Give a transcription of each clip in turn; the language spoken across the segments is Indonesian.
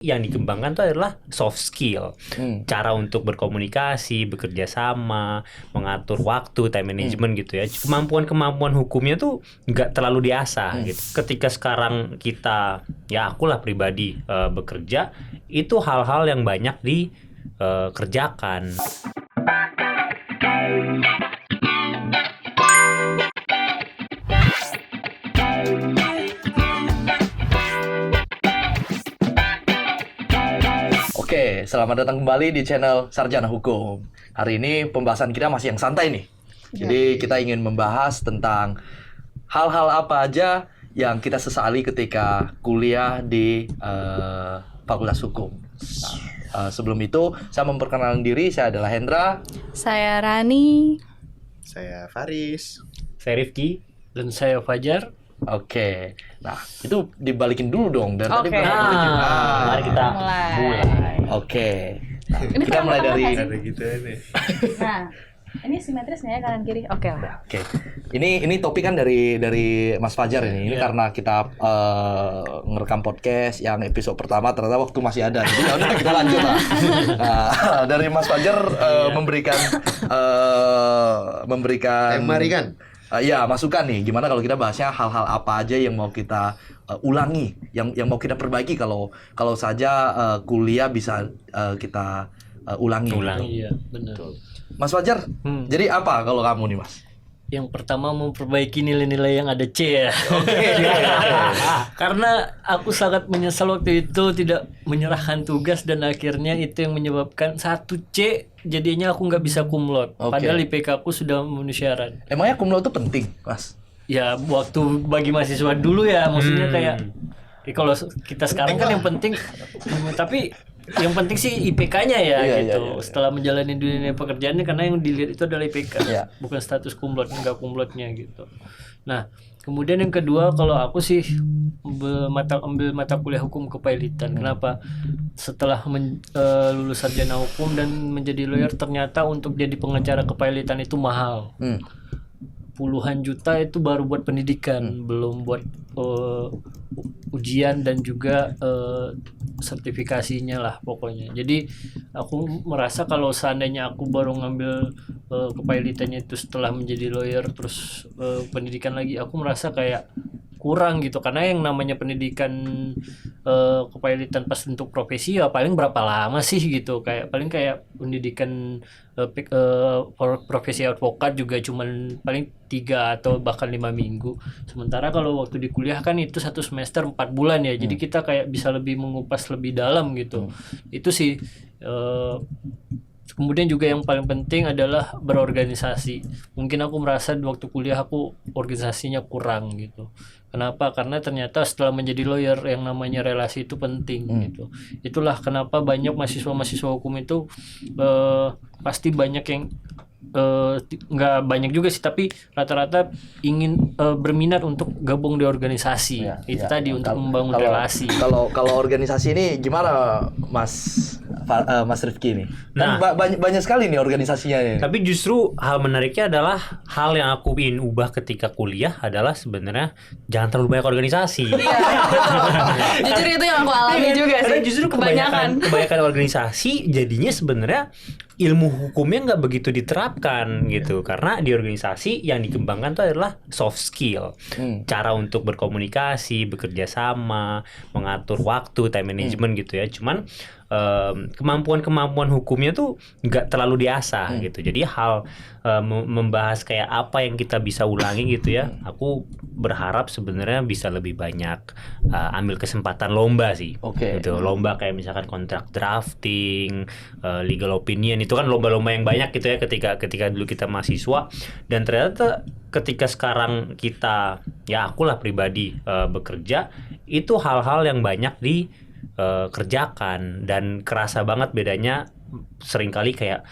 Yang dikembangkan itu adalah soft skill, cara untuk berkomunikasi, bekerja sama, mengatur waktu, time management gitu ya. Kemampuan hukumnya tuh nggak terlalu diasah gitu. Ketika sekarang kita, ya akulah pribadi bekerja, itu hal-hal yang banyak dikerjakan. Oke, selamat datang kembali di channel Sarjana Hukum. Hari ini pembahasan kita masih yang santai nih. Jadi kita ingin membahas tentang hal-hal apa aja yang kita sesali ketika kuliah di Fakultas Hukum. Nah, sebelum itu, saya memperkenalkan diri, saya adalah Hendra. Saya Rani. Saya Faris. Saya Rifki. Dan saya Fajar. Oke, nah itu dibalikin dulu dong. Dan tadi Oke. Mari kita mulai. Oke, nah, Ini kita mulai dari. Ada gitu nih. Nah, ini simetris nggak ya kanan kiri? Oke lah. Oke, ini topik kan dari Mas Fajar ini. Ini karena kita ngerekam podcast yang episode pertama ternyata waktu masih ada. Jadi ya udah kita lanjut lah. Nah, dari Mas Fajar memberikan Tema ringan. ya masukan nih. Gimana kalau kita bahasnya hal-hal apa aja yang mau kita ulangi, yang mau kita perbaiki kalau saja kuliah bisa kita ulangi. Iya, benar. Mas Fajar, jadi apa kalau kamu nih Mas? Yang pertama memperbaiki nilai-nilai yang ada C ya. Karena aku sangat menyesal waktu itu tidak menyerahkan tugas dan akhirnya itu yang menyebabkan 1 C jadinya aku nggak bisa cum laude. Padahal IPK aku sudah memenuhi syarat. Emangnya cum laude itu penting, Mas? Ya waktu bagi mahasiswa dulu ya, maksudnya kayak kalau kita sekarang kan yang penting, tapi yang penting sih IPK-nya ya gitu. Iya. Setelah menjalani dunia pekerjaannya, karena yang dilihat itu adalah IPK, Iya. bukan status cum laude, enggak cum laude-nya gitu. Nah, kemudian yang kedua kalau aku sih ambil mata kuliah hukum kepailitan. Kenapa? Setelah lulus sarjana hukum dan menjadi lawyer, ternyata untuk jadi pengacara kepailitan itu mahal. Puluhan juta itu baru buat pendidikan, belum buat ujian dan juga sertifikasinya lah pokoknya. Jadi aku merasa kalau seandainya aku baru ngambil kepailitannya itu setelah menjadi lawyer terus pendidikan lagi, aku merasa kayak kurang gitu, karena yang namanya pendidikan kepailitan pas untuk profesi ya paling berapa lama sih gitu, kayak paling kayak pendidikan profesi advokat juga cuman paling 3 atau bahkan 5 minggu. Sementara kalau waktu di kuliah kan itu 1 semester 4 bulan ya, jadi kita kayak bisa lebih mengupas lebih dalam gitu. Itu sih. Kemudian juga yang paling penting adalah berorganisasi. Mungkin aku merasa waktu kuliah aku organisasinya kurang gitu. Kenapa? Karena ternyata setelah menjadi lawyer yang namanya relasi itu penting gitu. Itulah kenapa banyak mahasiswa hukum itu pasti banyak yang nggak banyak juga sih, tapi rata-rata ingin berminat untuk gabung di organisasi. Itu tadi untuk membangun relasi. Kalau organisasi ini gimana Mas Rifki ini? Nah, banyak sekali nih organisasinya nih. Tapi justru hal menariknya adalah hal yang aku ingin ubah ketika kuliah adalah sebenarnya jangan terlalu banyak organisasi. Jujur itu yang aku alami juga sih. Karena justru kebanyakan organisasi jadinya sebenarnya ilmu hukumnya nggak begitu diterapkan gitu, karena di organisasi yang dikembangkan itu adalah soft skill, cara untuk berkomunikasi, bekerja sama, mengatur waktu, time management gitu ya. Cuman kemampuan hukumnya tuh nggak terlalu diasah gitu. Jadi hal membahas kayak apa yang kita bisa ulangi gitu ya. Aku berharap sebenarnya bisa lebih banyak ambil kesempatan lomba sih. Gitu. Lomba kayak misalkan kontrak drafting, legal opinion, itu kan lomba-lomba yang banyak gitu ya ketika dulu kita mahasiswa. Dan ternyata ketika sekarang kita, ya akulah pribadi bekerja, itu hal-hal yang banyak dikerjakan dan kerasa banget bedanya. Seringkali kayak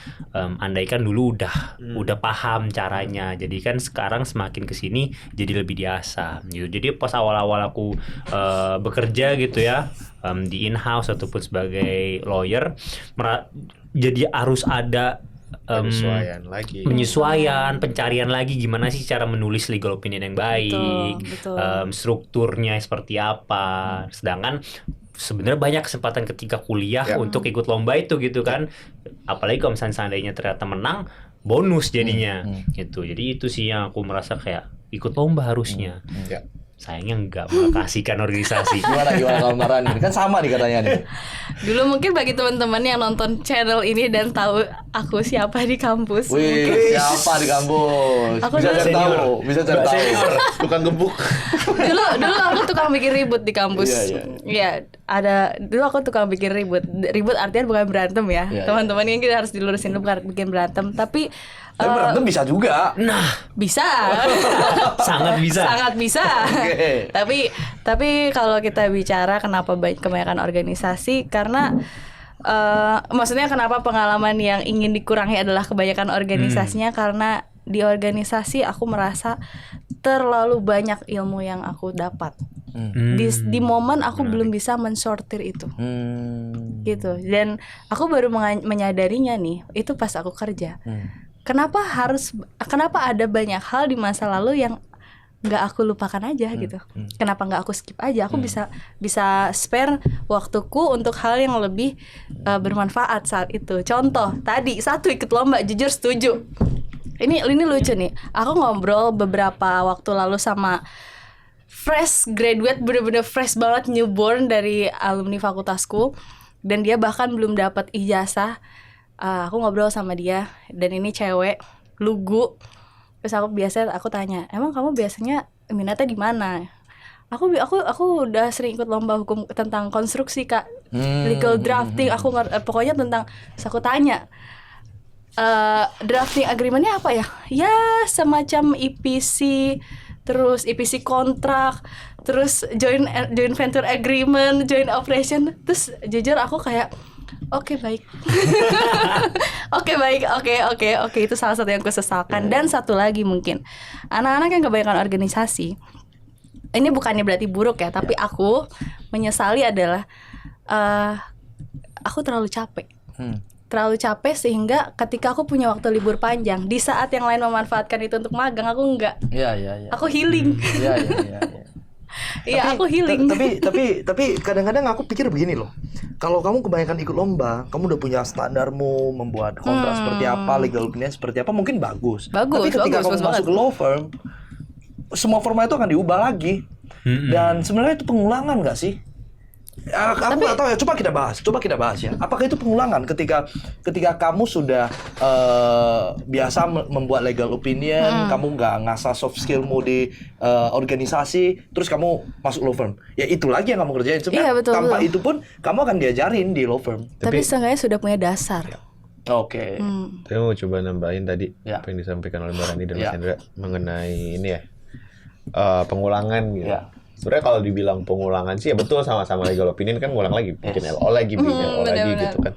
andaikan dulu udah paham caranya, jadi kan sekarang semakin kesini jadi lebih diasah gitu. Jadi pas awal-awal aku bekerja gitu ya, di in-house ataupun sebagai lawyer, jadi harus ada penyesuaian, pencarian lagi gimana sih cara menulis legal opinion yang baik, Betul. strukturnya seperti apa. Sedangkan sebenarnya banyak kesempatan ketika kuliah untuk ikut lomba itu gitu kan. Apalagi kalau misalnya seandainya ternyata menang, bonus jadinya gitu. Jadi itu sih yang aku merasa kayak ikut lomba harusnya. Ya. Sayangnya enggak malah kasihkan organisasi. Gimana kalau Marani? Kan sama nih katanya nih. Dulu mungkin bagi teman-teman yang nonton channel ini dan tahu aku siapa di kampus. Wih, siapa di kampus? Aku Bisa dulu cari tahu, bisa cari tahu. Tukang gebuk. dulu aku tukang bikin ribut di kampus. Iya. Iya, dulu aku tukang bikin ribut. Ribut artinya bukan berantem ya. Iya, Teman-teman yang kita harus dilurusin dulu, bukan bikin berantem, tapi Tapi berantem bisa juga. Nah, bisa. sangat bisa. Sangat bisa. Oke. Tapi kalau kita bicara kenapa kebanyakan organisasi, karena maksudnya kenapa pengalaman yang ingin dikurangi adalah kebanyakan organisasinya, karena di organisasi aku merasa terlalu banyak ilmu yang aku dapat. Di momen aku belum bisa mensortir itu. Gitu. Dan aku baru menyadarinya nih, itu pas aku kerja. Kenapa ada banyak hal di masa lalu yang nggak aku lupakan aja gitu. Kenapa nggak aku skip aja? Aku bisa spare waktuku untuk hal yang lebih bermanfaat saat itu. Contoh tadi, satu, ikut lomba, jujur setuju. Ini lucu nih. Aku ngobrol beberapa waktu lalu sama fresh graduate, bener-bener fresh banget, newborn dari alumni fakultasku, dan dia bahkan belum dapat ijazah. Aku ngobrol sama dia, dan ini cewek, lugu. Terus aku tanya, emang kamu biasanya minatnya di mana? Aku udah sering ikut lomba hukum tentang konstruksi, Kak, legal drafting. Pokoknya tentang. Terus aku tanya, drafting agreementnya apa ya? Ya semacam EPC, terus EPC kontrak, terus joint venture agreement, joint operation. Terus jujur aku kayak, Oke baik, itu salah satu yang aku sesalkan. Dan satu lagi mungkin, anak-anak yang kebanyakan organisasi, ini bukannya berarti buruk ya, tapi aku menyesali adalah aku terlalu capek. Terlalu capek sehingga ketika aku punya waktu libur panjang, di saat yang lain memanfaatkan itu untuk magang, aku enggak. Iya. Aku healing. Iya. Iya, aku healing. Tapi kadang-kadang aku pikir begini loh. Kalau kamu kebanyakan ikut lomba, kamu udah punya standarmu, membuat kontrak seperti apa, legal opinion seperti apa, mungkin bagus. Tapi ketika kamu masuk ke law firm, semua format itu akan diubah lagi. Dan sebenarnya itu pengulangan nggak sih? Aku nggak tahu ya. Coba kita bahas ya. Apakah itu pengulangan ketika kamu sudah biasa membuat legal opinion, kamu nggak ngasah soft skillmu di organisasi, terus kamu masuk law firm, ya itu lagi yang kamu kerjain. Sebenarnya tanpa itu pun kamu akan diajarin di law firm. Tapi seenggaknya sudah punya dasar. Oke. Saya mau coba nambahin tadi Ya. apa yang disampaikan oleh Mbak Rani dan Ya. Mas Hendra mengenai ini ya, pengulangan gitu. Ya. Sebenarnya kalau dibilang pengulangan sih ya betul, sama-sama legal opinion kan ngulang lagi, bikin LO lagi, bikin LO lagi benar-benar. gitu kan.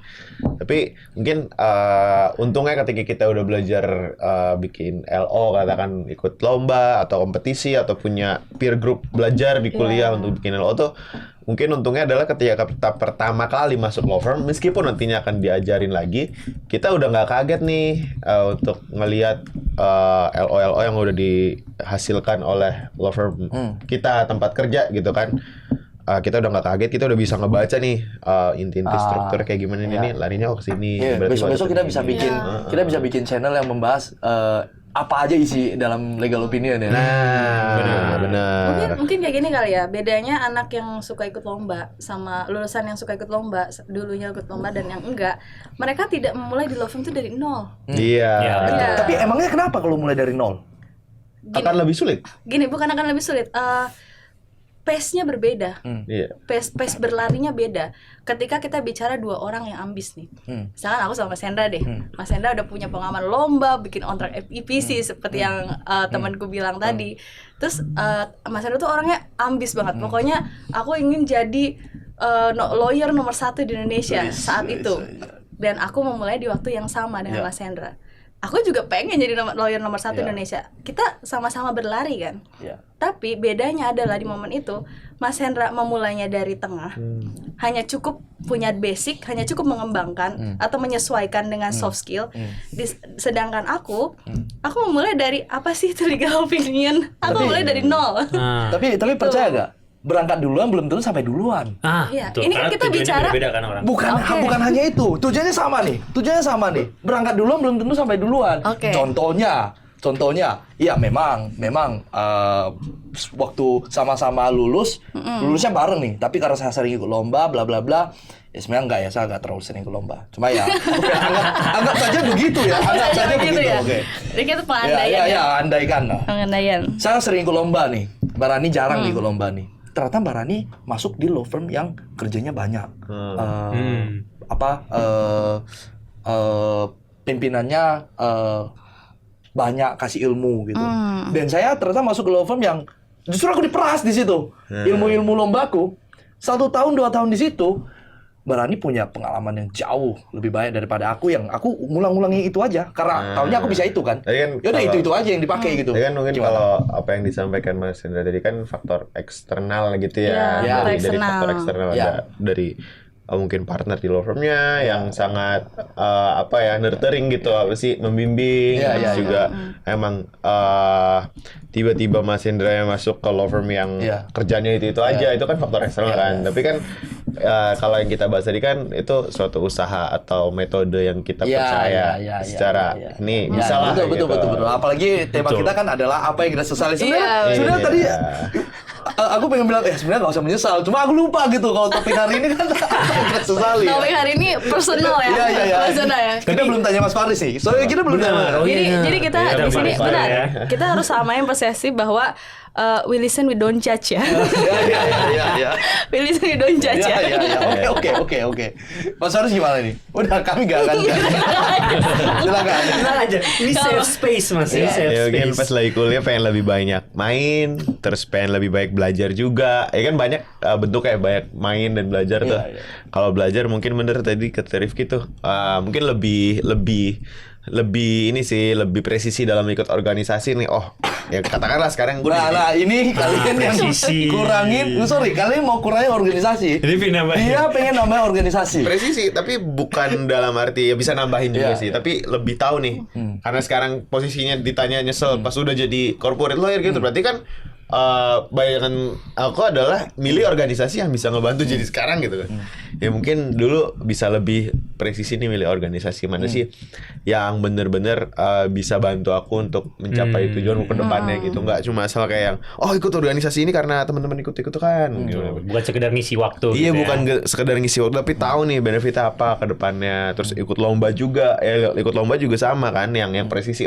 Tapi mungkin untungnya ketika kita udah belajar bikin LO, katakan ikut lomba atau kompetisi atau punya peer group belajar di kuliah untuk bikin LO tuh, mungkin untungnya adalah ketika kita pertama kali masuk law firm, meskipun nantinya akan diajarin lagi, kita udah nggak kaget nih untuk ngelihat LO yang udah dihasilkan oleh law firm kita, tempat kerja gitu kan. Kita udah nggak kaget, kita udah bisa ngebaca nih inti-inti struktur kayak gimana nih, larinya ke sini. Iya, berarti besok kita masuk bisa ke sini. bikin kita bisa bikin channel yang membahas apa aja isi dalam legal opinion ya. Nah, benar. Mungkin kayak gini kali ya, bedanya anak yang suka ikut lomba sama lulusan yang suka ikut lomba, dulunya ikut lomba dan yang enggak, mereka tidak memulai di law firm itu dari nol. Iya. Iya. Tapi emangnya kenapa kalau mulai dari nol? Akan lebih sulit. Gini, bukan akan lebih sulit. Pace-nya berbeda. Iya. Pace berlarinya beda. Ketika kita bicara dua orang yang ambis nih. Misalkan aku sama Mas Hendra deh. Mas Hendra udah punya pengalaman lomba, bikin kontrak EPC seperti yang temanku bilang tadi. Terus Mas Hendra tuh orangnya ambis banget. Pokoknya aku ingin jadi lawyer nomor 1 di Indonesia saat itu. Dan aku memulai di waktu yang sama dengan Mas Hendra. Aku juga pengen jadi lawyer nomor 1 Indonesia. Kita sama-sama berlari kan. Tapi bedanya adalah di momen itu Mas Hendra memulainya dari tengah, hanya cukup punya basic, hanya cukup mengembangkan atau menyesuaikan dengan soft skill. Sedangkan aku memulai dari apa sih itu legal opinion? Aku mulai dari nol. Tapi percaya gak? berangkat duluan belum tentu sampai duluan. Iya, betul. ini kan Karena kita tujuannya bicara- beda-beda kan orang. Bukan hanya itu. Tujuannya sama nih. Berangkat duluan belum tentu sampai duluan. Oke. Contohnya, ya memang waktu sama-sama lulusnya bareng nih. Tapi karena saya sering ikut lomba, bla bla bla. Ya sebenarnya enggak ya, saya enggak terlalu sering ikut lomba. Cuma ya, anggap saja begitu ya. Anggap saja begitu. ya. Oke. Jadi kita Ya, pengandaian ya, andaikan lah. Pengandaian. Saya sering ikut lomba nih. Mbak Rani jarang nih ikut lomba nih. Ternyata Mbak Rani masuk di law firm yang kerjanya banyak. Pimpinannya banyak, kasih ilmu gitu. Dan saya ternyata masuk ke law firm yang justru aku diperas di situ. Ilmu-ilmu lombaku 1 tahun 2 tahun di situ. Mbak Rani punya pengalaman yang jauh lebih banyak daripada aku yang aku ngulang-ngulangi itu aja karena tahunya aku bisa itu kan. Tapi kan Yaudah kalau- itu aja yang dipakai gitu. Tapi kan mungkin Gimana? kalau apa yang disampaikan Mas Hendra tadi kan faktor eksternal gitu Ya, ya, dari eksternal. faktor eksternal Ya. ada dari mungkin partner di law firmnya yang sangat nurturing gitu, apa sih, membimbing. Ya, Terus ya, juga emang tiba-tiba Mas Hendra yang masuk ke law firm yang Ya. kerjanya itu aja, itu kan faktor eksternal Ya, kan. ya. Tapi kan kalau yang kita bahas tadi kan itu suatu usaha atau metode yang kita percaya secara ini Ya, bisa lah betul, gitu. betul. Apalagi tema Betul. kita kan adalah apa yang kita sesali. Sebenarnya Iya. sebenarnya Iya. tadi aku pengen bilang sebenarnya nggak usah menyesal. Cuma aku lupa gitu kalau topik hari ini kan kita sesali. ya. Topik hari ini personal ya. Iya. Personal ya. Kita belum tanya Mas Faris nih. Soalnya kita belum Benar. tanya. Oh, iya. Jadi kita Iya, di sini Pak, benar. ya. Kita harus samain persepsi bahwa we listen we don't judge ya. Iya. We listen we don't judge ya. Iya. Oke. Mas Faris gimana nih? Udah kami nggak akan. Silakan. Tenang aja. Ini safe space Mas, ini safe Ya mungkin pas space. lagi kuliah pengen lebih banyak main, terus pengen lebih baik belajar juga. Ya kan banyak bentuk kayak banyak main dan belajar tuh. Iya. Kalau belajar mungkin bener tadi kata Rifki tuh mungkin lebih ini sih, lebih presisi dalam ikut organisasi nih. Oh, ya katakanlah sekarang gue Nah, ini kalian yang presisi. kalian mau kurangin organisasi. Jadi pindah Dia pengen nambah organisasi. presisi, tapi bukan dalam arti ya bisa nambahin juga Iya, sih, iya. tapi lebih tahu nih. Karena sekarang posisinya ditanya nyesel pas udah jadi corporate lawyer gitu, berarti kan bayangan aku adalah milih organisasi yang bisa ngebantu jadi sekarang gitu kan. Ya mungkin dulu bisa lebih presisi nih milih organisasi mana sih yang bener-bener bisa bantu aku untuk mencapai tujuan ke depannya gitu. Nggak cuma asal kayak yang ikut organisasi ini karena teman-teman ikut kan gitu. Bukan sekedar ngisi waktu. Iya, gitu ya. bukan sekedar ngisi waktu, tapi tahu nih benefitnya apa ke depannya. Terus ikut lomba juga, ikut lomba juga sama kan, yang presisi.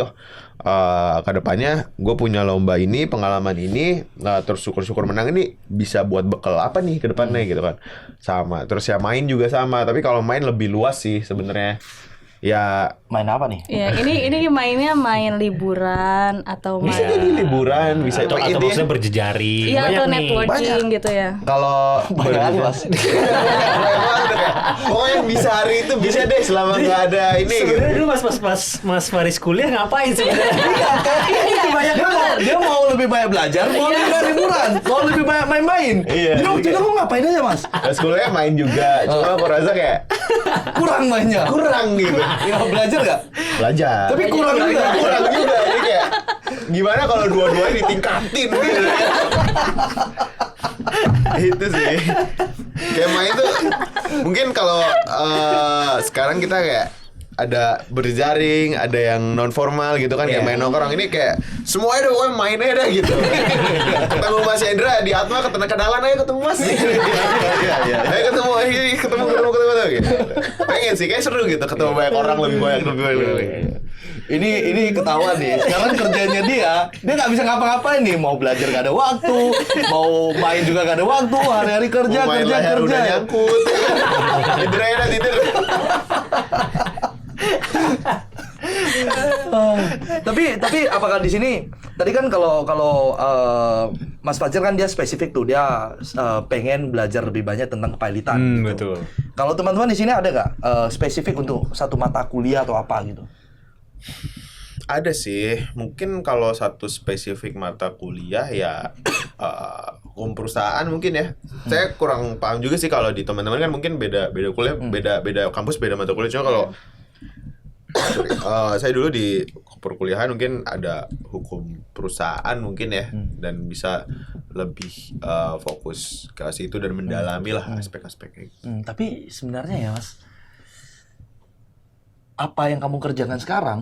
Ke depannya gue punya lomba ini, pengalaman ini, terus syukur-syukur menang ini bisa buat bekal apa nih ke depannya gitu kan. Sama. Terus ya main juga sama, tapi kalau main lebih luas sih sebenarnya. Ya Main apa nih? Ya, ini mainnya main liburan atau bisa main jadi liburan, bisa atau itu maksudnya berjejaring. iya Banyak atau nih. networking gitu ya. kalau Banyak Mas. pokoknya bisa hari itu bisa deh selama nggak ada ini gitu. Sebenarnya dulu Mas Faris kuliah ngapain sebenarnya? Dia mau lebih banyak belajar, mau lebih banyak liburan, mau lebih banyak main-main. Iya. Jadi waktu itu kamu ngapain aja Mas? Pas kuliah main juga, cuma aku rasa kayak Kurang mainnya. kurang gitu. Ya, belajar nggak? Belajar. Tapi kurang juga. kurang juga. Jadi kayak gimana kalau dua-duanya ditingkatin gitu. Itu sih. Kayak main tuh mungkin kalau sekarang kita kayak ada berjaring, ada yang non formal gitu kan, kayak main nongkrong. Ini kayak semuanya udah pokoknya main aja dah gitu. Ketemu Mas Hendra di Atma, kenalan aja ketemu Mas. Ayo ketemu tuh gitu. Pengen sih, kayak seru gitu ketemu banyak orang, lebih banyak. Ini ketahuan nih. Sekarang kerjanya dia nggak bisa ngapa-ngapain nih. Mau belajar gak ada waktu, mau main juga gak ada waktu. Hari-hari kerja. Udah nyangkut. Hendra udah tidur. Tapi apakah di sini tadi kan kalau Mas Fajar kan dia spesifik tuh, dia pengen belajar lebih banyak tentang kepailitan gitu. Betul. Kalau teman-teman di sini ada nggak spesifik untuk satu mata kuliah atau apa gitu? Ada sih, mungkin kalau satu spesifik mata kuliah ya hukum perusahaan mungkin ya. Saya kurang paham juga sih kalau di teman-teman kan mungkin beda kuliah, beda kampus, beda mata kuliah. Cuma kalau saya dulu di perkuliahan mungkin ada hukum perusahaan mungkin ya, dan bisa lebih fokus ke situ dan mendalami lah aspek-aspeknya. Tapi sebenarnya ya Mas, apa yang kamu kerjakan sekarang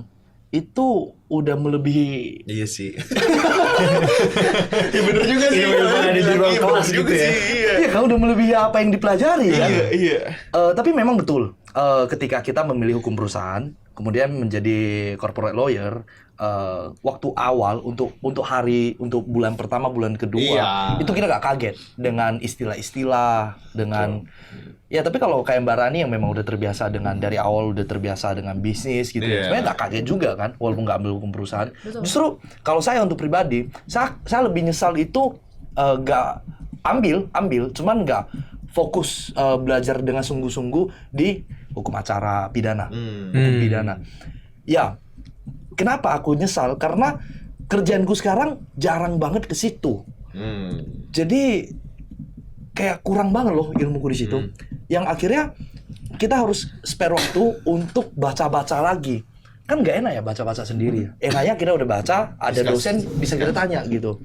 itu udah melebihi. Iya sih. Ya bener juga sih. Ada di ruang kelas gitu ya. Iya, kamu udah melebihi apa yang dipelajari kan. Iya. Tapi memang betul, ketika kita memilih hukum perusahaan, kemudian menjadi corporate lawyer, waktu awal untuk bulan pertama, bulan kedua, itu kita nggak kaget dengan istilah-istilah, dengan ya. Tapi kalau kayak Mbak Rani yang memang udah terbiasa dari awal udah terbiasa dengan bisnis gitu, sebenarnya nggak kaget juga kan, walaupun nggak ambil hukum perusahaan. Justru kalau saya untuk pribadi, saya lebih nyesal itu nggak ambil, cuman nggak fokus belajar dengan sungguh-sungguh di hukum acara pidana, hukum pidana. Ya, kenapa aku nyesal? Karena kerjaanku sekarang jarang banget ke situ. Jadi kayak kurang banget loh ilmuku di situ. Yang akhirnya kita harus spare waktu untuk baca-baca lagi. Kan nggak enak ya baca-baca sendiri. Enaknya kita udah baca, ada dosen bisa kita tanya gitu.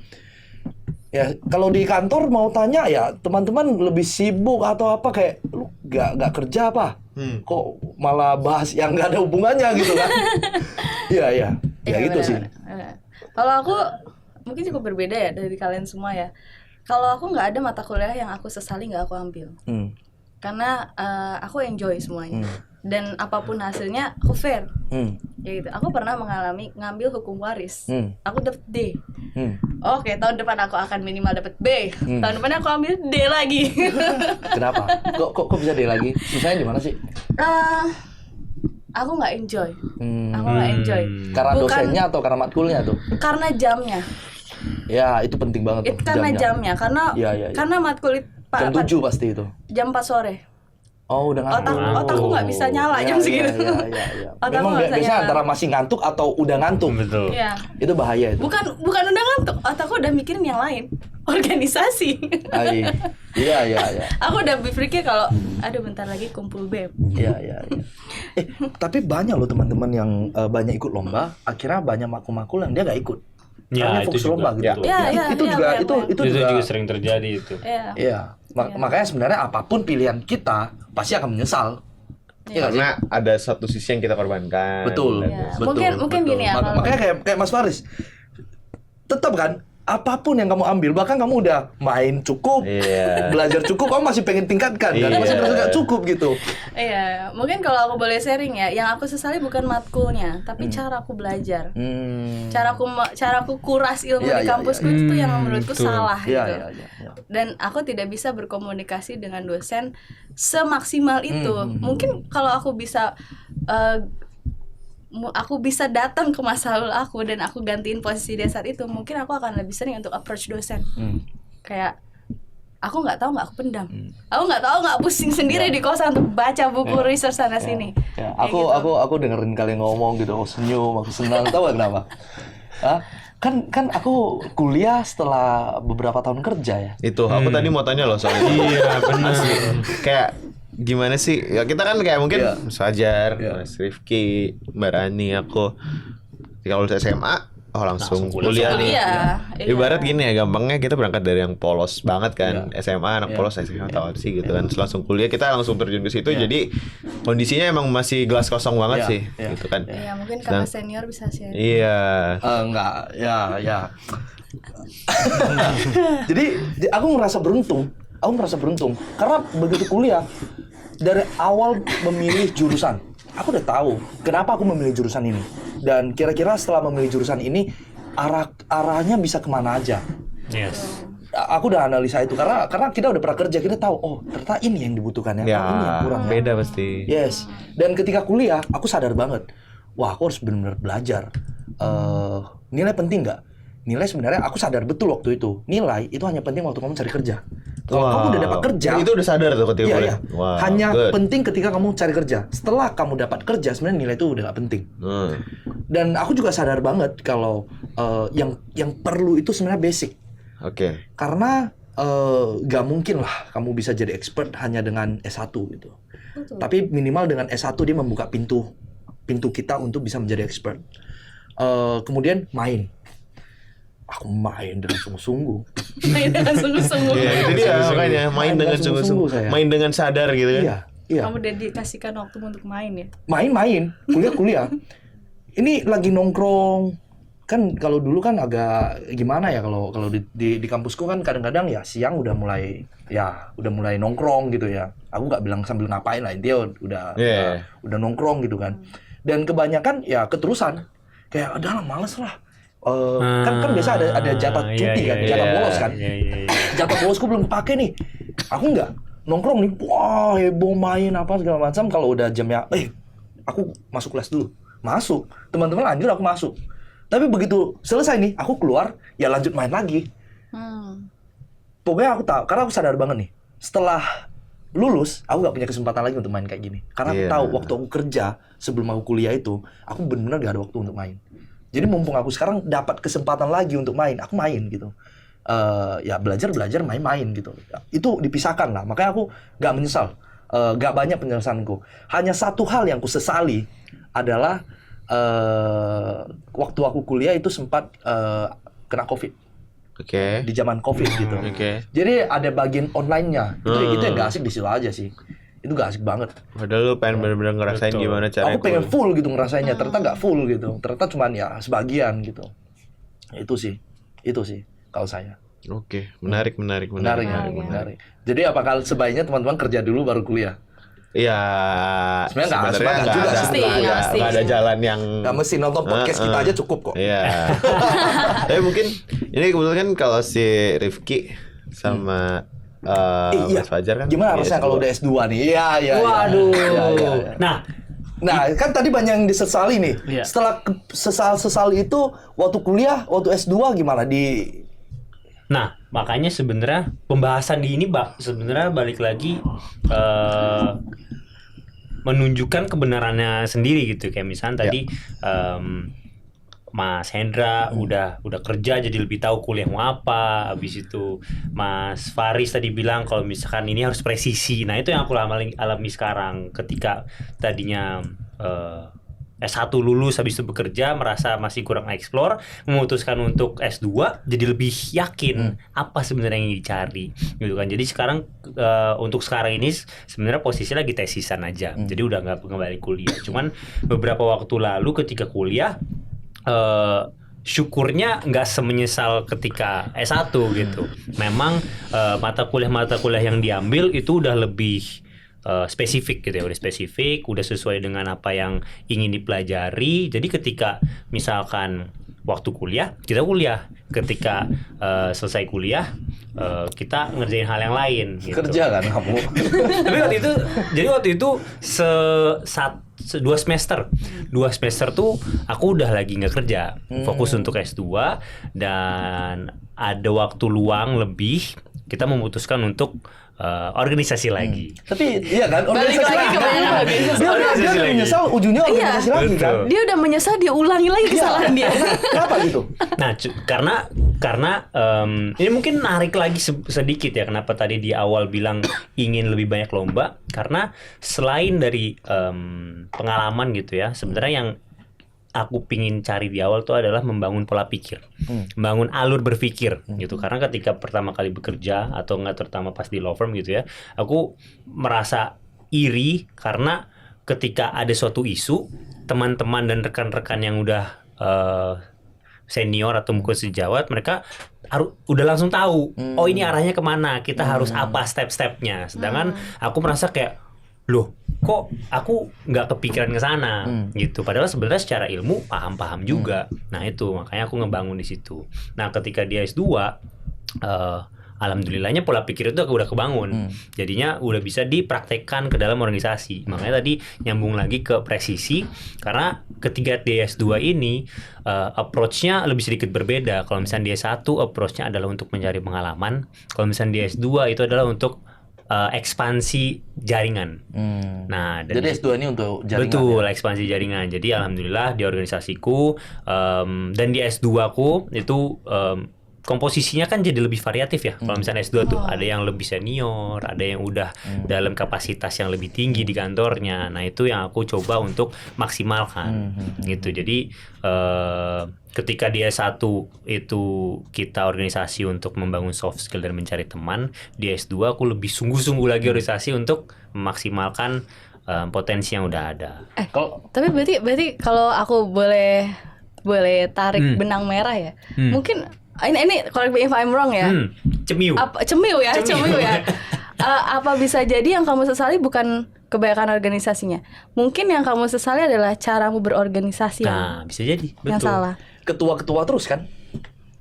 Ya, kalau di kantor mau tanya ya teman-teman lebih sibuk atau apa, kayak lu nggak kerja apa? Kok malah bahas yang nggak ada hubungannya gitu kan? Iya gitu sih. Kalau aku mungkin cukup berbeda ya dari kalian semua ya. Kalau aku nggak ada mata kuliah yang aku sesali nggak aku ambil. Karena aku enjoy semuanya. Dan apapun hasilnya aku fair. Ya gitu. Aku pernah mengalami ngambil hukum waris. Aku dapet D. Oke, tahun depan aku akan minimal dapet B. Tahun depan aku ambil D lagi. Kenapa? Kok bisa D lagi? Susahnya di mana sih? Aku nggak enjoy. Aku nggak enjoy. Karena Bukan- dosennya atau karena matkulnya tuh? Karena jamnya. Ya, itu penting banget tuh. Karena jamnya. Karena Iya. karena matkul Jam 7 pasti itu. jam 4 sore. Oh, udah ngantuk. Otakku nggak bisa nyala jam segitu. Iya. Otakku Memang nggak bisa biasanya nyala. antara masih ngantuk atau udah ngantuk. Betul. Iya. Itu bahaya itu. Bukan udah ngantuk, otakku udah mikirin yang lain. Organisasi. Iya. Aku udah berpikir kalau aduh bentar lagi kumpul BEM. Iya. Tapi banyak loh teman-teman yang banyak ikut lomba, akhirnya banyak makul-makul yang dia nggak ikut. Ya, Karena itu fokus juga. lomba gitu. Iya, Itu juga banyak. itu Itu juga juga sering terjadi itu. Iya. Iya. Makanya sebenarnya apapun pilihan kita pasti akan menyesal. Iya nggak sih? Karena ada satu sisi yang kita korbankan. Betul. Iya. Betul. Mungkin gini ya, kalau- Makanya kayak Mas Faris. Tetap kan, apapun yang kamu ambil, bahkan kamu udah main cukup, Iya. belajar cukup, kamu masih pengen tingkatkan, karena Iya. masih merasa nggak cukup gitu. Iya, mungkin kalau aku boleh sharing ya, yang aku sesali bukan matkulnya, tapi cara aku belajar. Cara aku kuras ilmu Iya, di iya, kampusku itu yang menurutku betul. salah Iya. gitu. Dan aku tidak bisa berkomunikasi dengan dosen semaksimal itu. Mungkin kalau aku bisa datang ke masa lalu aku dan aku gantiin posisi dia saat itu, mungkin aku akan lebih sering untuk approach dosen. Kayak aku nggak tahu, nggak aku pendam. Aku nggak tahu, nggak pusing sendiri di kosan untuk baca buku research sana sini. Ya, Kayak gitu. aku dengerin kalian ngomong gitu, aku senyum, aku senang. Tahu gak kenapa? Hah? Kan aku kuliah setelah beberapa tahun kerja ya. Itu aku tadi mau tanya loh soal itu. Iya, benar. Kayak gimana sih? Ya kita kan kayak mungkin Iya. Mas Fajar, Iya. Mas Rifki, Mbak Rani, aku ketika lulus SMA, langsung kuliah nih. Iya. Ibarat gini ya, gampangnya kita berangkat dari yang polos banget kan, SMA anak polos, SMA tahu apa sih gitu kan. Terus langsung kuliah kita langsung terjun ke situ. Jadi kondisinya emang masih gelas kosong banget Iya, sih, iya. gitu kan. Iya, mungkin kakak senior bisa share. Iya. Enggak, ya. Jadi aku merasa beruntung. Karena begitu kuliah, dari awal memilih jurusan, aku udah tahu kenapa aku memilih jurusan ini. Dan kira-kira setelah memilih jurusan ini, arahnya bisa kemana aja. Yes. Aku udah analisa itu karena kita udah pernah kerja, kita tahu oh ternyata ini yang dibutuhkan ya, Ya, oh, ini yang kurang ya. beda pasti. Yes. Dan ketika kuliah, aku sadar banget, wah aku harus benar-benar belajar. Nilai penting nggak? Nilai sebenarnya aku sadar betul waktu itu. Nilai itu hanya penting waktu kamu cari kerja. Kalau Wow. kamu udah dapat kerja, Itu udah sadar tuh ketika iya, kuliah. iya. Wow, Hanya good. penting ketika kamu cari kerja. Setelah kamu dapat kerja, sebenarnya nilai itu udah nggak penting. Dan aku juga sadar banget kalau yang perlu itu sebenarnya basic. Oke. Karena gak mungkin lah kamu bisa jadi expert hanya dengan S1 gitu. Betul. Tapi minimal dengan S1 dia membuka pintu kita untuk bisa menjadi expert. Kemudian main. Aku main dengan sungguh-sungguh. Main dengan sungguh-sungguh. Iya, itu dia makanya main Main dengan dengan sungguh-sungguh sungguh-sungguh, saya. main dengan sadar gitu kan. Iya, iya. Kamu dedikasikan waktu untuk main ya. Main-main, kuliah. Ini lagi nongkrong. Kan kalau dulu kan agak gimana ya kalau di kampusku kan kadang-kadang ya siang udah mulai nongkrong gitu ya. Aku nggak bilang sambil ngapain lah, intinya udah nongkrong gitu kan. Dan kebanyakan ya keterusan. Kayak adalah males lah. Kan biasa ada jatah cuti kan, jatah bolos kan. Jatah bolosku belum kepake nih. Aku nggak nongkrong nih, wah heboh main apa segala macam. Kalau udah jamnya, aku masuk kelas dulu. Masuk, teman-teman lanjut, aku masuk. Tapi begitu selesai nih, aku keluar, ya lanjut main lagi. Pokoknya aku tahu, karena aku sadar banget nih. Setelah lulus, aku nggak punya kesempatan lagi untuk main kayak gini. Karena aku tahu waktu aku kerja sebelum aku kuliah itu, aku benar-benar gak ada waktu untuk main. Jadi mumpung aku sekarang dapat kesempatan lagi untuk main, aku main gitu. Ya belajar, main-main gitu. Itu dipisahkan lah. Makanya aku nggak menyesal. Nggak banyak penjelasanku. Hanya satu hal yang aku sesali adalah waktu aku kuliah itu sempat kena COVID. Oke. Di zaman COVID gitu. Jadi ada bagian online-nya. Itu yang gak asik di situ aja sih. Itu gak asik banget. Padahal lu pengen bener-bener ngerasain gimana caranya. Aku pengen full gitu ngerasainnya. Ternyata gak full gitu. Ternyata cuman ya sebagian gitu. Itu sih kalau saya. Oke, menarik. Menarik. Jadi apakah sebaiknya teman-teman kerja dulu baru kuliah? Iya. Sebenarnya nggak nggak juga ada, sih. nggak ada jalan yang Gak mesti nonton podcast kita aja cukup kok. Iya. Tapi mungkin ini kebetulan kalau si Rifki sama Mas Fajar kan. Gimana rasanya kalau udah S2 nih? Iya. Waduh. Iya. Nah, kan tadi banyak yang disesali nih. Iya. Setelah sesal itu waktu kuliah, waktu S2 gimana Nah, makanya sebenarnya pembahasan di ini sebenarnya balik lagi menunjukkan kebenarannya sendiri gitu. Kayak misalnya tadi Mas Hendra udah kerja jadi lebih tahu kuliah mau apa. Habis itu Mas Faris tadi bilang kalau misalkan ini harus presisi. Nah, itu yang aku alami sekarang ketika tadinya S1 lulus habis itu bekerja merasa masih kurang explore, memutuskan untuk S2 jadi lebih yakin apa sebenarnya yang dicari gitu kan. Jadi sekarang untuk sekarang ini sebenarnya posisi lagi tesisan aja. Jadi udah nggak kembali kuliah. Cuman beberapa waktu lalu ketika kuliah syukurnya nggak semenyesal ketika S1 gitu. Memang mata kuliah yang diambil itu udah lebih spesifik gitu ya, udah spesifik, udah sesuai dengan apa yang ingin dipelajari. Jadi ketika misalkan waktu kuliah, kita kuliah. Ketika selesai kuliah, kita ngerjain hal yang lain gitu. Kerja kan kamu? Tapi waktu itu 2 semester tuh aku udah lagi nggak kerja, fokus untuk S2 dan ada waktu luang lebih. Kita memutuskan untuk organisasi lagi. Tapi iya kan, Balik organisasi lagi ke banyak organisasi. Dia udah menyesal, ujungnya organisasi lagi kan. Dia udah menyesal, dia ulangi lagi kesalahan dia. Kenapa gitu? Nah, karena ini mungkin narik lagi sedikit ya, kenapa tadi di awal bilang ingin lebih banyak lomba, karena selain dari pengalaman gitu ya, sebenarnya yang aku pingin cari di awal tuh adalah membangun pola pikir, membangun alur berpikir gitu. Karena ketika pertama kali bekerja atau nggak terutama pas di law firm gitu ya, aku merasa iri karena ketika ada suatu isu, teman-teman dan rekan-rekan yang udah senior atau mungkin sejawat, mereka udah langsung tahu, oh ini arahnya kemana, kita harus apa step-stepnya. Sedangkan aku merasa kayak, loh kok aku nggak kepikiran ke sana gitu. Padahal sebenarnya secara ilmu paham juga. Nah itu makanya aku ngebangun di situ. Nah ketika dia S2, alhamdulillahnya pola pikir itu udah kebangun. Jadinya udah bisa dipraktekkan ke dalam organisasi. Makanya tadi nyambung lagi ke presisi, karena ketika di S2 ini approach-nya lebih sedikit berbeda. Kalau misalnya di S1 approach-nya adalah untuk mencari pengalaman. Kalau misalnya di S2 itu adalah untuk ekspansi jaringan. Nah, jadi S2 ini untuk jaringan. Betul, ekspansi jaringan. Jadi alhamdulillah di organisasiku dan di S2 aku itu komposisinya kan jadi lebih variatif ya. Kalau misalnya S2 tuh ada yang lebih senior, ada yang udah dalam kapasitas yang lebih tinggi di kantornya. Nah, itu yang aku coba untuk maksimalkan gitu. Jadi ketika di S1 itu kita organisasi untuk membangun soft skill dan mencari teman, di S2 aku lebih sungguh-sungguh lagi organisasi untuk memaksimalkan potensi yang udah ada. Tapi berarti kalau aku boleh tarik benang merah ya. Mungkin ini correct me if I'm wrong ya. Cemiu. Cemiu ya. Apa bisa jadi yang kamu sesali bukan kebanyakan organisasinya? Mungkin yang kamu sesali adalah caramu berorganisasi Nah, bisa jadi. yang Betul. salah. Ketua-ketua terus kan?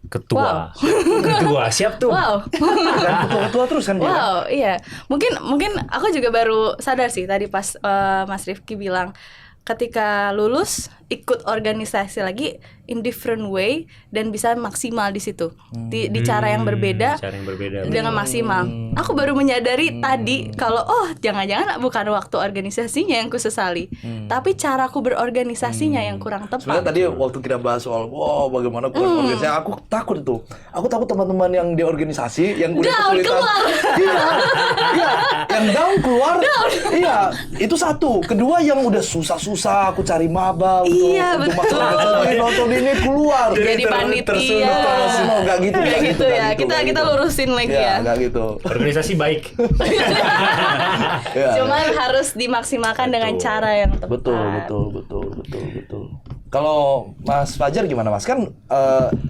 Ketua. Ketua, siap tuh. Wow. Kan ketua-ketua terus kan dia. Wow, iya. Mungkin aku juga baru sadar sih tadi pas Mas Rifki bilang ketika lulus ikut organisasi lagi in different way dan bisa maksimal di situ. Di cara yang berbeda. Cara yang berbeda. Dengan maksimal. Aku baru menyadari tadi kalau jangan-jangan bukan waktu organisasinya yang kusesali, tapi caraku berorganisasinya yang kurang Sebenarnya tepat. tadi waktu kita bahas soal bagaimana kurang organisasi, aku takut itu. Aku takut teman-teman yang di organisasi yang udah Down, kesulitan. keluar. Iya, yang down keluar. Iya, itu satu. Kedua yang udah susah-susah, aku cari maba Iya, untuk betul. nonton ini keluar. Jadi panitia. Oh, enggak gitu. Kayak gitu ya. nggak Kita lurusin lagi ya. Enggak gitu. Organisasi baik. Iya. Cuman harus dimaksimalkan dengan cara yang tepat. Betul. Kalau Mas Fajar gimana Mas? Kan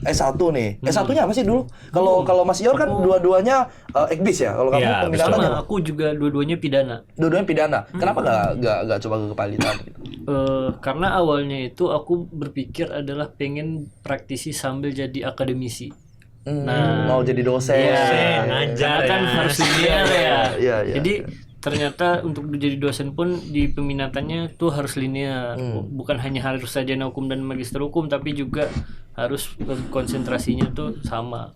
S1 nih. S1-nya apa sih dulu? Kalau Mas Ior kan dua-duanya ekbis ya. Kalau kamu Iya, pemindahannya Sama aku juga dua-duanya pidana. dua-duanya pidana. Kenapa nggak coba ke kepalitan gitu? Karena awalnya itu aku berpikir adalah pengen praktisi sambil jadi akademisi. Mau jadi dosen. Iya, ngajar karena kan ya. harus linear ya. Iya. Jadi ternyata untuk jadi dosen pun di peminatannya tuh harus linear. Bukan hanya harus sarjana hukum dan magister hukum, tapi juga harus konsentrasinya tuh sama.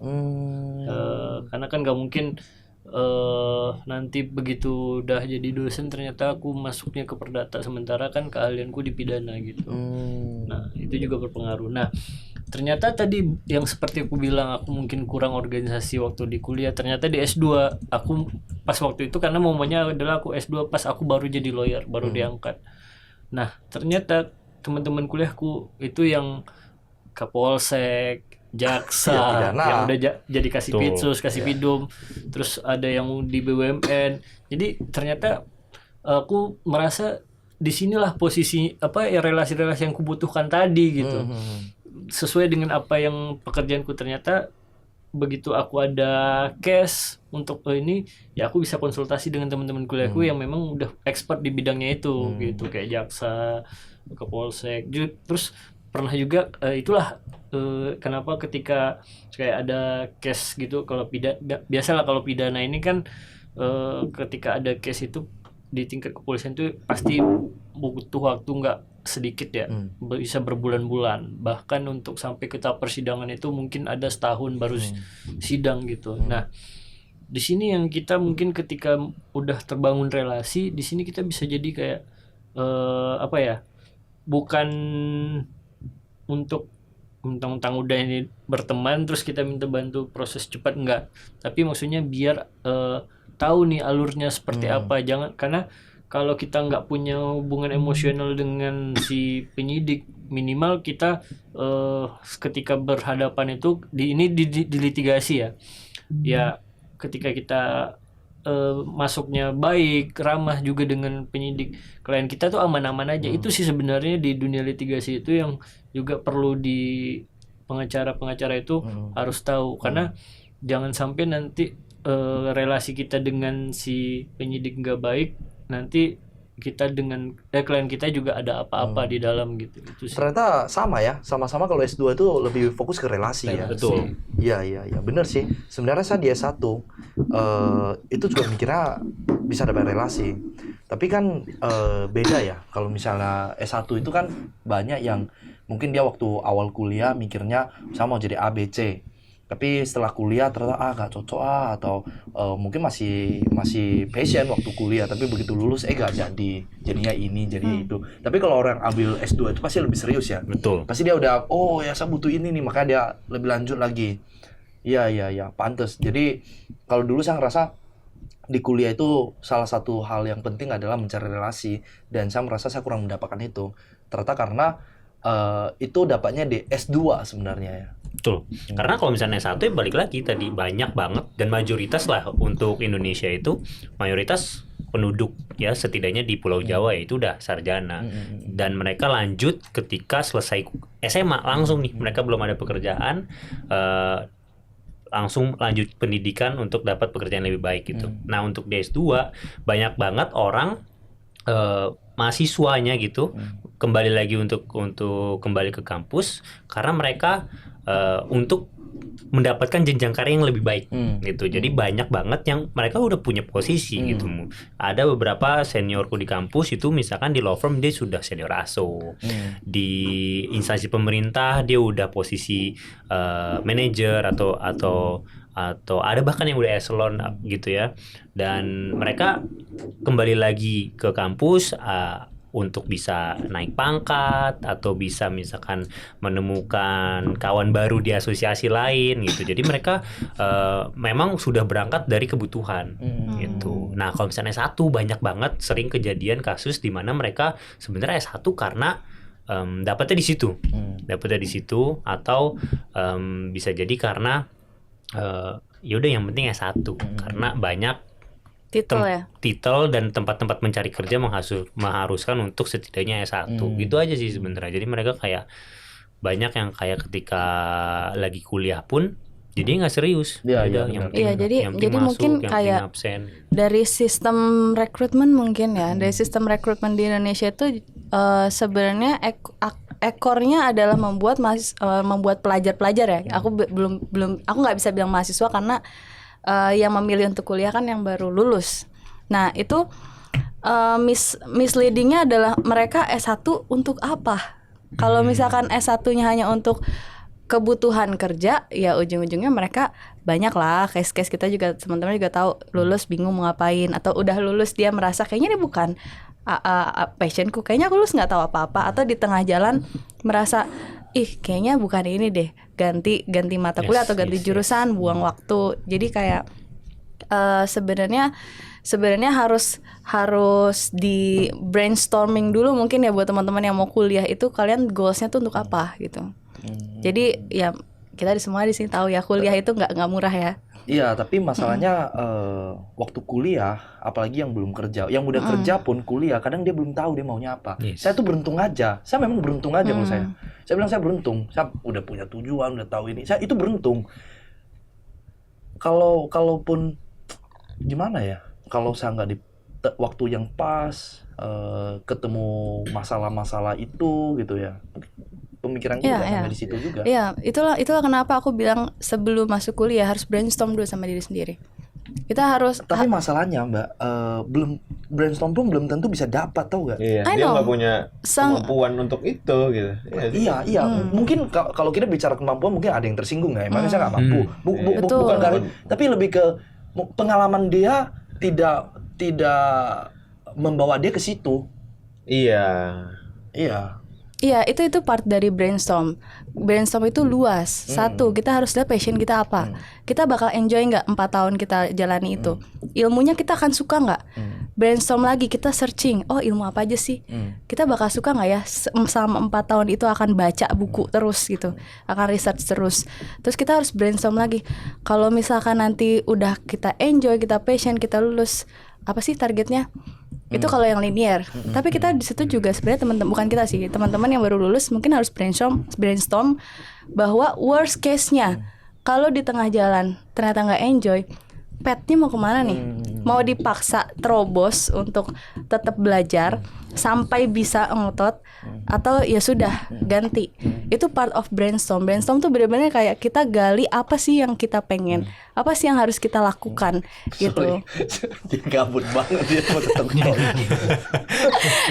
Karena kan nggak mungkin nanti begitu udah jadi dosen ternyata aku masuknya ke perdata sementara kan keahlianku di pidana gitu. Nah itu juga berpengaruh. Nah ternyata tadi yang seperti aku bilang aku mungkin kurang organisasi waktu di kuliah, ternyata di S2 aku pas waktu itu karena momennya adalah aku S2 pas aku baru jadi lawyer, baru diangkat. Nah ternyata teman-teman kuliahku itu yang Kapolsek, jaksa, Ya, pidana. yang udah jadi kasih Tuh. pitsus, kasih pidum, terus ada yang di BUMN. Jadi ternyata aku merasa disinilah posisi relasi-relasi yang kubutuhkan tadi gitu. Sesuai dengan apa yang pekerjaanku, ternyata begitu aku ada case untuk ini ya aku bisa konsultasi dengan teman-teman kuliahku yang memang udah expert di bidangnya itu gitu, kayak jaksa, Kapolsek. Terus pernah juga itulah kenapa ketika kayak ada case gitu, kalau biasalah kalau pidana ini kan ketika ada case itu di tingkat kepolisian itu pasti butuh waktu nggak sedikit ya, bisa berbulan-bulan, bahkan untuk sampai ke tahap persidangan itu mungkin ada setahun baru sidang gitu. Nah di sini yang kita mungkin ketika udah terbangun relasi di sini kita bisa jadi kayak bukan untuk mentang-mentang udah ini berteman terus kita minta bantu proses cepat, enggak, tapi maksudnya biar tahu nih alurnya seperti apa. Jangan, karena kalau kita nggak punya hubungan emosional dengan si penyidik, minimal kita ketika berhadapan itu di litigasi ya ketika kita masuknya baik, ramah juga dengan penyidik, klien kita tuh aman-aman aja. Itu sih sebenarnya di dunia litigasi itu yang juga perlu di pengacara itu harus tahu, karena jangan sampai nanti relasi kita dengan si penyidik nggak baik, nanti kita dengan klien kita juga ada apa-apa di dalam gitu. Itu sih. Ternyata sama-sama kalau S2 itu lebih fokus ke relasi ya. Betul. Iya, bener sih. Sebenarnya saya di S1 itu juga mikirnya bisa dapat relasi. Tapi kan beda ya. Kalau misalnya S1 itu kan banyak yang mungkin dia waktu awal kuliah mikirnya saya mau jadi A, B, C. Tapi setelah kuliah ternyata gak cocok atau mungkin masih passion waktu kuliah, tapi begitu lulus gak jadinya ini jadi itu. Tapi kalau orang ambil S2 itu pasti lebih serius ya. Betul. Pasti dia udah saya butuh ini nih, makanya dia lebih lanjut lagi. Iya, pantes. Jadi kalau dulu saya ngerasa di kuliah itu salah satu hal yang penting adalah mencari relasi, dan saya merasa saya kurang mendapatkan itu. Ternyata karena itu dapatnya di S2 sebenarnya ya. Betul. Karena kalau misalnya S1 ya balik lagi tadi banyak banget dan mayoritas lah untuk Indonesia itu mayoritas penduduk ya setidaknya di Pulau Jawa ya itu udah sarjana dan mereka lanjut ketika selesai SMA langsung nih mereka belum ada pekerjaan langsung lanjut pendidikan untuk dapat pekerjaan lebih baik gitu. Nah untuk di S2 banyak banget orang mahasiswanya gitu kembali lagi untuk kembali ke kampus karena mereka untuk mendapatkan jenjang karir yang lebih baik gitu. Jadi banyak banget yang mereka udah punya posisi gitu. Ada beberapa seniorku di kampus itu misalkan di law firm dia sudah senior aso. Di instansi pemerintah dia udah posisi manajer atau ada bahkan yang udah eselon gitu ya. Dan mereka kembali lagi ke kampus untuk bisa naik pangkat atau bisa misalkan menemukan kawan baru di asosiasi lain gitu. Jadi mereka memang sudah berangkat dari kebutuhan gitu. Nah, kalau misalnya S1 banyak banget sering kejadian kasus di mana mereka sebenarnya S1 karena dapatnya di situ. Dapatnya di situ atau bisa jadi karena yaudah yang penting S1 karena banyak titel dan tempat-tempat mencari kerja mengharuskan untuk setidaknya S1 gitu aja sih sebenarnya. Jadi mereka kayak banyak yang kayak ketika lagi kuliah pun jadi nggak serius. Iya, jadi masuk, mungkin yang kayak absen. dari sistem rekrutmen mungkin ya, dari sistem rekrutmen di Indonesia itu sebenarnya ekornya adalah membuat pelajar-pelajar ya. Aku aku nggak bisa bilang mahasiswa karena yang memilih untuk kuliah kan yang baru lulus. Nah itu misleadingnya adalah mereka S1 untuk apa? Kalau misalkan S1-nya hanya untuk kebutuhan kerja, ya ujung-ujungnya mereka banyak lah case-case kita juga teman-teman juga tahu lulus bingung mau ngapain atau udah lulus dia merasa kayaknya ini bukan passionku, kayaknya aku lulus nggak tahu apa-apa atau di tengah jalan merasa kayaknya bukan ini deh, ganti mata kuliah atau ganti jurusan, buang waktu. Jadi kayak sebenarnya harus di brainstorming dulu mungkin ya buat teman-teman yang mau kuliah itu kalian goalsnya tuh untuk apa gitu. Jadi ya kita semua di sini tahu ya kuliah itu nggak murah ya. Iya, tapi masalahnya waktu kuliah, apalagi yang belum kerja, yang udah kerja pun kuliah, kadang dia belum tahu dia maunya apa. Saya tuh beruntung aja, saya memang beruntung aja kalau saya. Saya bilang saya beruntung, saya udah punya tujuan, udah tahu ini, saya itu beruntung. Kalaupun gimana ya, kalau saya nggak di waktu yang pas, ketemu masalah-masalah itu gitu ya. Pemikiran kita sampai di situ juga. Iya, itulah kenapa aku bilang sebelum masuk kuliah harus brainstorm dulu sama diri sendiri. Kita harus. Tapi masalahnya Mbak, belum brainstorm pun belum tentu bisa dapat, tau gak? Iya, dia nggak punya kemampuan untuk itu gitu. Iya. Mungkin kalau kita bicara kemampuan mungkin ada yang tersinggung ya. Emangnya saya nggak mampu. Bukan kali. Tapi lebih ke pengalaman dia tidak membawa dia ke situ. Iya, itu part dari brainstorm. Brainstorm itu luas. Satu, kita harus lihat passion kita apa. Kita bakal enjoy nggak 4 tahun kita jalani itu. Ilmunya kita akan suka nggak? Brainstorm lagi, kita searching. Oh, ilmu apa aja sih? Kita bakal suka nggak ya selama 4 tahun itu akan baca buku terus gitu, akan research terus. Terus kita harus brainstorm lagi. Kalau misalkan nanti udah kita enjoy, kita passion, kita lulus, apa sih targetnya? Itu kalau yang linear. Tapi kita di situ juga sebenarnya teman-teman, bukan kita sih, teman-teman yang baru lulus mungkin harus brainstorm bahwa worst case-nya kalau di tengah jalan ternyata nggak enjoy, petnya mau kemana nih? Mau dipaksa terobos untuk tetap belajar sampai bisa ngotot atau ya sudah ganti. Itu part of brainstorm. Brainstorm tuh benar-benar kayak kita gali apa sih yang kita pengen, apa sih yang harus kita lakukan gitu. Dia gabut banget dia mau tetap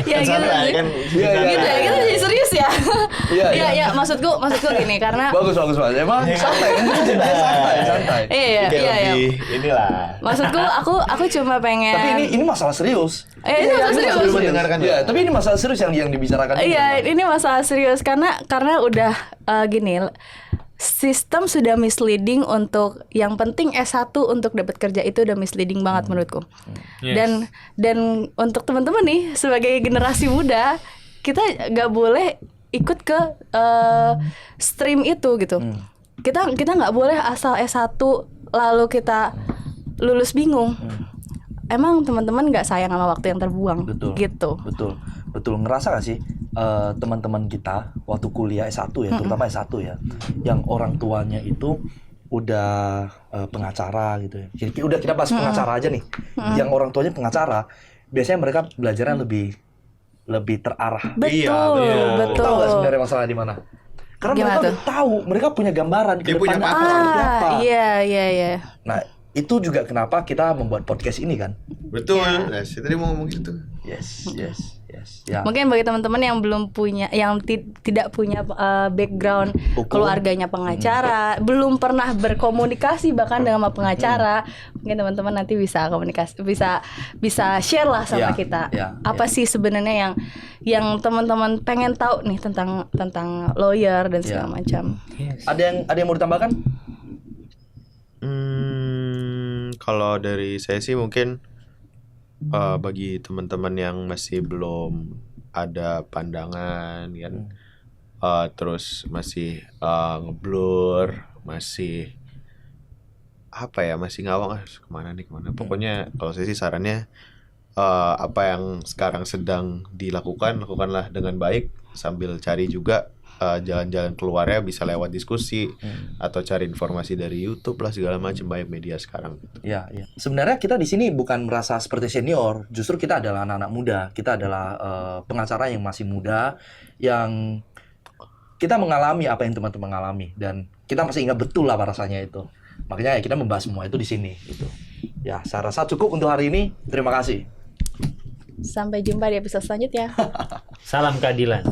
Ya gitu ya, kita jadi serius ya. Iya, maksudku gini karena bagus emang santai kan santai. Iya. Inilah. Maksudku aku cuma pengen. Tapi ini masalah serius. Ini masalah serius. Mendengarkan ya. Tapi ini masalah serius yang dibicarakan. Iya, ini masalah serius karena udah gini. sistem sudah misleading untuk yang penting S1 untuk dapat kerja itu udah misleading banget menurutku. Yes. Dan untuk teman-teman nih sebagai generasi muda, kita nggak boleh ikut ke stream itu gitu. Kita nggak boleh asal S1 lalu kita lulus bingung. Emang teman-teman nggak sayang sama waktu yang terbuang gitu. Betul. Ngerasa gak sih teman-teman kita waktu kuliah S1 ya, terutama S1 ya, yang orang tuanya itu udah pengacara gitu ya. Jadi udah kita bahas pengacara aja nih. Yang orang tuanya pengacara, biasanya mereka belajarnya lebih terarah. Betul. Tahu gak sebenarnya masalah di mana? Karena Gimana mereka tuh? udah tahu, mereka punya gambaran ke Dia punya depannya pattern. seperti apa. Iya. Nah, itu juga kenapa kita membuat podcast ini kan. Betul. Nah, saya tadi mau ngomong gitu. Yes. Ya. Mungkin bagi teman-teman yang belum punya, yang tidak punya background Hukum. keluarganya pengacara, belum pernah berkomunikasi bahkan dengan pengacara, mungkin teman-teman nanti bisa komunikasi, bisa share lah sama Ya, kita. ya, Apa sih sebenarnya yang teman-teman pengen tahu nih tentang lawyer dan segala macam. Yes. Ada yang mau ditambahkan? Kalau dari saya sih mungkin bagi teman-teman yang masih belum ada pandangan kan, terus masih ngeblur, masih apa ya, masih ngawang kemana. Pokoknya kalau saya sih sarannya apa yang sekarang sedang dilakukan, lakukanlah dengan baik sambil cari juga jalan-jalan keluarnya, bisa lewat diskusi atau cari informasi dari YouTube lah, segala macam, banyak media sekarang. Ya. Sebenarnya kita di sini bukan merasa seperti senior, justru kita adalah anak-anak muda. Kita adalah pengacara yang masih muda, yang kita mengalami apa yang teman-teman alami, dan kita masih ingat betul lah rasanya itu. Makanya ya kita membahas semua itu di sini. Gitu. Ya, saya rasa cukup untuk hari ini. Terima kasih. Sampai jumpa di episode selanjutnya. Salam keadilan.